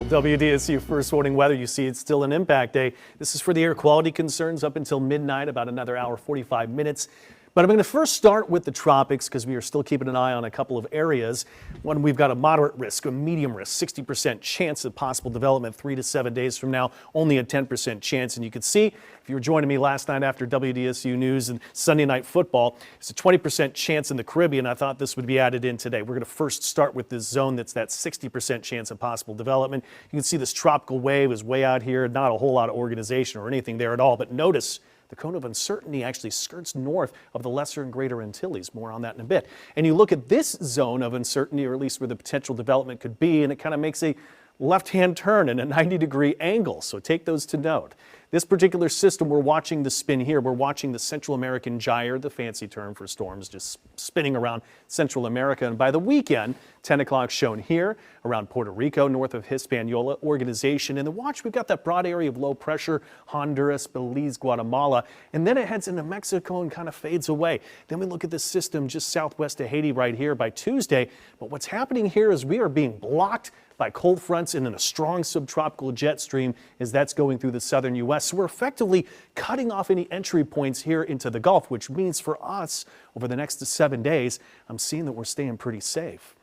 WDSU first warning weather. You see it's still an impact day. This is for the air quality concerns up until midnight, about another hour, 45 minutes. But I'm going to first start with the tropics because we are still keeping an eye on a couple of areas. One, we've got a moderate risk, a medium risk, 60% chance of possible development 3 to 7 days from now, only a 10% chance. And you can see, if you were joining me last night after WDSU News and Sunday Night Football, it's a 20% chance in the Caribbean. I thought this would be added in today. We're going to first start with this zone that's that 60% chance of possible development. You can see this tropical wave is way out here, not a whole lot of organization or anything there at all. But notice, the cone of uncertainty actually skirts north of the Lesser and Greater Antilles. More on that in a bit. And you look at this zone of uncertainty, or at least where the potential development could be, and it kind of makes a left-hand turn in a 90-degree angle. So take those to note. This particular system, we're watching the spin here. We're watching the Central American gyre, the fancy term for storms, just spinning around Central America. And by the weekend, 10 o'clock shown here around Puerto Rico, north of Hispaniola organization. And then watch, we've got that broad area of low pressure, Honduras, Belize, Guatemala. And then it heads into Mexico and kind of fades away. Then we look at this system just southwest of Haiti right here by Tuesday. But what's happening here is we are being blocked by cold fronts and in a strong subtropical jet stream as that's going through the southern U.S. So we're effectively cutting off any entry points here into the Gulf, which means for us over the next 7 days, I'm seeing that we're staying pretty safe.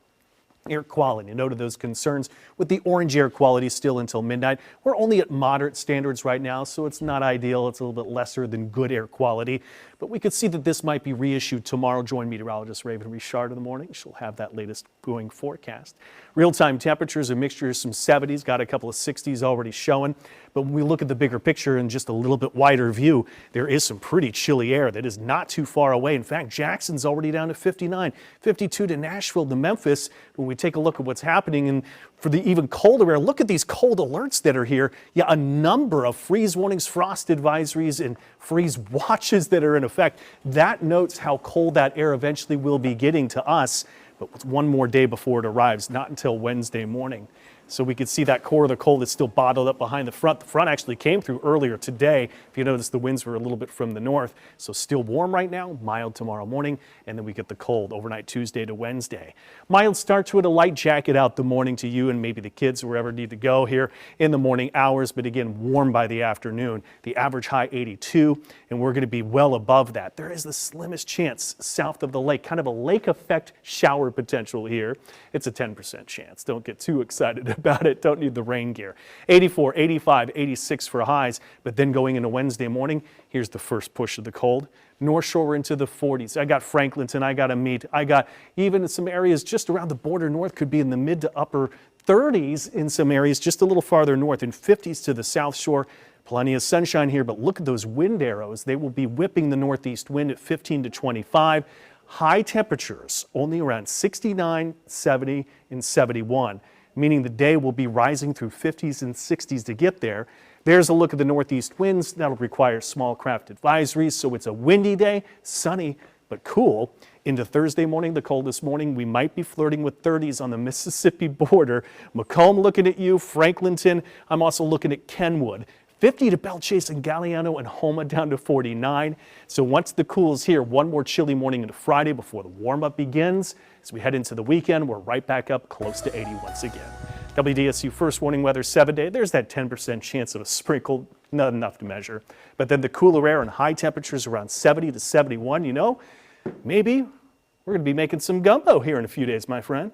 Air quality, noted those concerns with the orange air quality still until midnight. We're only at moderate standards right now, so it's not ideal. It's a little bit lesser than good air quality, but we could see that this might be reissued tomorrow. Join meteorologist Raven Richard in the morning. She'll have that latest going forecast. Real-time temperatures, a mixture of some 70s, got a couple of 60s already showing. But when we look at the bigger picture and just a little bit wider view, there is some pretty chilly air that is not too far away. In fact, Jackson's already down to 59, 52 to Nashville to Memphis. When we take a look at what's happening, and for the even colder air, look at these cold alerts that are here. Yeah, a number of freeze warnings, frost advisories, and freeze watches that are in effect. That notes how cold that air eventually will be getting to us. But with one more day before it arrives, not until Wednesday morning. So we could see that core of the cold is still bottled up behind the front. The front actually came through earlier today. If you notice, the winds were a little bit from the north. So still warm right now, mild tomorrow morning, and then we get the cold overnight Tuesday to Wednesday. Mild start to it, a light jacket out the morning to you and maybe the kids, wherever need to go here in the morning hours, but again, warm by the afternoon. The average high 82, and we're going to be well above that. There is the slimmest chance south of the lake, kind of a lake effect shower potential here. It's a 10% chance. Don't get too excited about it. Don't need the rain gear. 84, 85, 86 for highs, but then going into Wednesday morning, here's the first push of the cold. North Shore into the 40s. I got Franklinton, I got Amite, I got even some areas just around the border north could be in the mid to upper 30s in some areas just a little farther north, and 50s to the South Shore. Plenty of sunshine here, but look at those wind arrows. They will be whipping the northeast wind at 15 to 25. High temperatures only around 69, 70, and 71. Meaning the day will be rising through 50s and 60s to get there. There's a look at the northeast winds. That'll require small craft advisories. So it's a windy day, sunny, but cool. Into Thursday morning, the coldest morning, we might be flirting with 30s on the Mississippi border. Macomb looking at you, Franklinton. I'm also looking at Kenwood. 50 to Belchase and Galliano and Homa down to 49. So once the cool is here, one more chilly morning into Friday before the warm-up begins. As we head into the weekend, we're right back up close to 80 once again. WDSU first warning weather 7-day. There's that 10% chance of a sprinkle, not enough to measure. But then the cooler air and high temperatures around 70 to 71. You know, maybe we're going to be making some gumbo here in a few days, my friend.